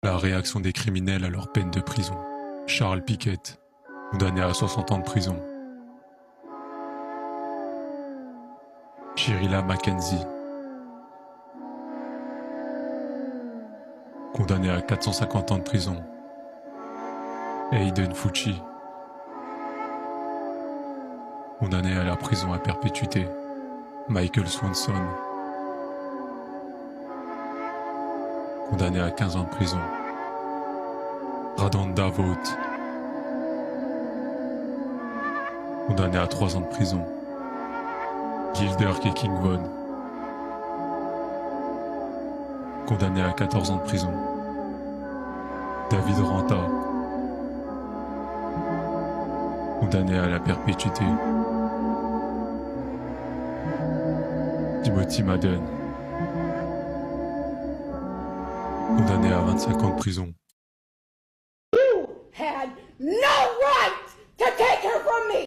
La réaction des criminels à leur peine de prison. Charles Piquet, condamné à 60 ans de prison. Shirila Mackenzie, condamné à 450 ans de prison. Hayden Fucci, condamné à la prison à perpétuité. Michael Swanson, condamné à 15 ans de prison. Radanda Vogt, condamné à 3 ans de prison. Gilder Kekingwon, condamné à 14 ans de prison. David Ranta, condamné à la perpétuité. Timothy Madden, condamné à 25 ans de prison.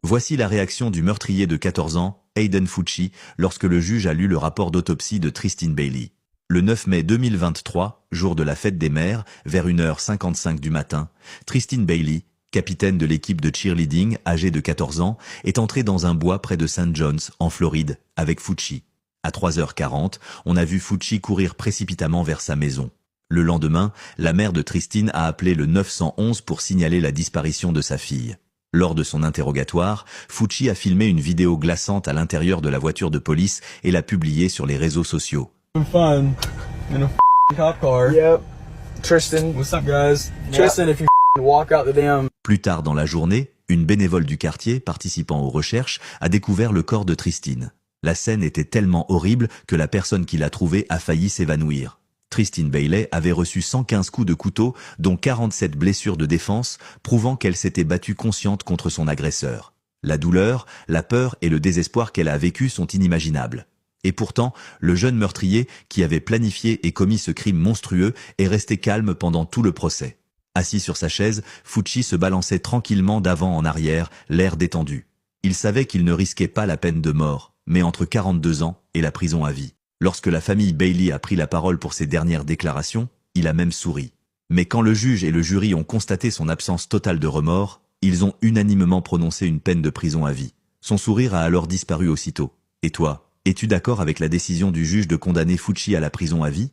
Voici la réaction du meurtrier de 14 ans, Hayden Fucci, lorsque le juge a lu le rapport d'autopsie de Tristine Bailey. Le 9 mai 2023, jour de la fête des mères, vers 1h55 du matin, Tristine Bailey, capitaine de l'équipe de cheerleading, âgée de 14 ans, est entrée dans un bois près de St. John's, en Floride, avec Fucci. À 3h40, on a vu Fucci courir précipitamment vers sa maison. Le lendemain, la mère de Tristine a appelé le 911 pour signaler la disparition de sa fille. Lors de son interrogatoire, Fucci a filmé une vidéo glaçante à l'intérieur de la voiture de police et l'a publiée sur les réseaux sociaux. Fun in a cop car. Yep. Tristan, what's up, guys? Tristan, if you walk out the damn. Plus tard dans la journée, une bénévole du quartier, participant aux recherches, a découvert le corps de Tristine. La scène était tellement horrible que la personne qui l'a trouvée a failli s'évanouir. Tristine Bailey avait reçu 115 coups de couteau, dont 47 blessures de défense, prouvant qu'elle s'était battue consciente contre son agresseur. La douleur, la peur et le désespoir qu'elle a vécu sont inimaginables. Et pourtant, le jeune meurtrier, qui avait planifié et commis ce crime monstrueux, est resté calme pendant tout le procès. Assis sur sa chaise, Fucci se balançait tranquillement d'avant en arrière, l'air détendu. Il savait qu'il ne risquait pas la peine de mort, mais entre 42 ans et la prison à vie. Lorsque la famille Bailey a pris la parole pour ses dernières déclarations, il a même souri. Mais quand le juge et le jury ont constaté son absence totale de remords, ils ont unanimement prononcé une peine de prison à vie. Son sourire a alors disparu aussitôt. Et toi, es-tu d'accord avec la décision du juge de condamner Fucci à la prison à vie ?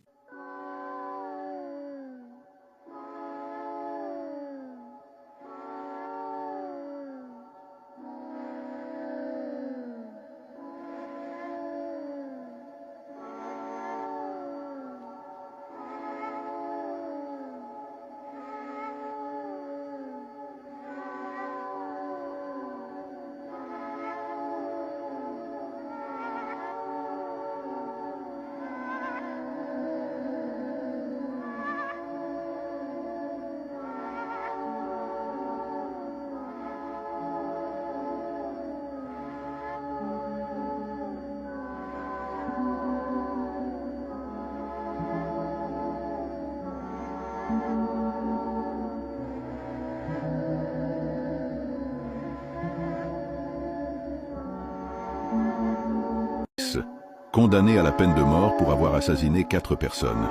Condamné à la peine de mort pour avoir assassiné 4 personnes.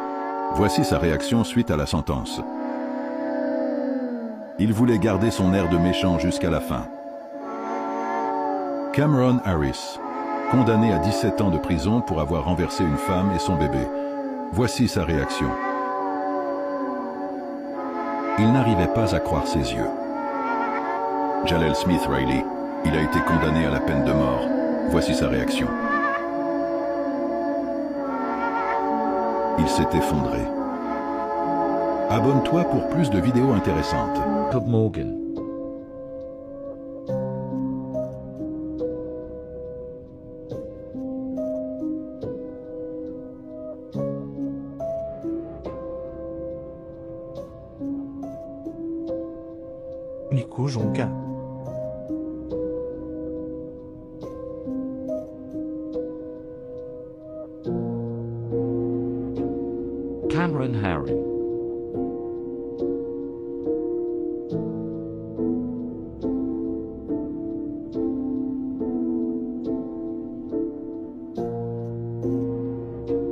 Voici sa réaction suite à la sentence. Il voulait garder son air de méchant jusqu'à la fin. Cameron Harris, condamné à 17 ans de prison pour avoir renversé une femme et son bébé. Voici sa réaction. Il n'arrivait pas à croire ses yeux. Jalel Smith Riley, il a été condamné à la peine de mort. Voici sa réaction. Il s'est effondré. Abonne-toi pour plus de vidéos intéressantes. Bob Morgan. Nico Jonka. Cameron Harry.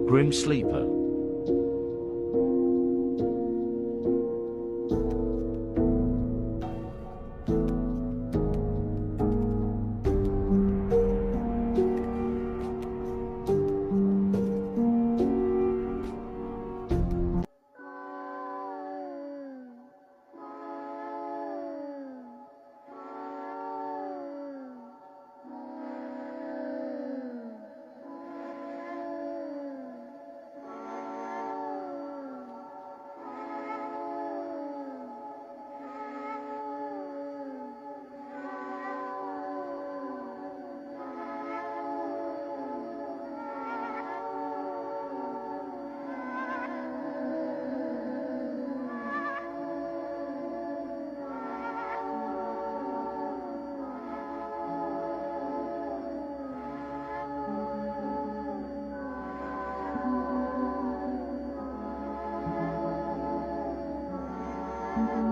Grim Sleeper. thank you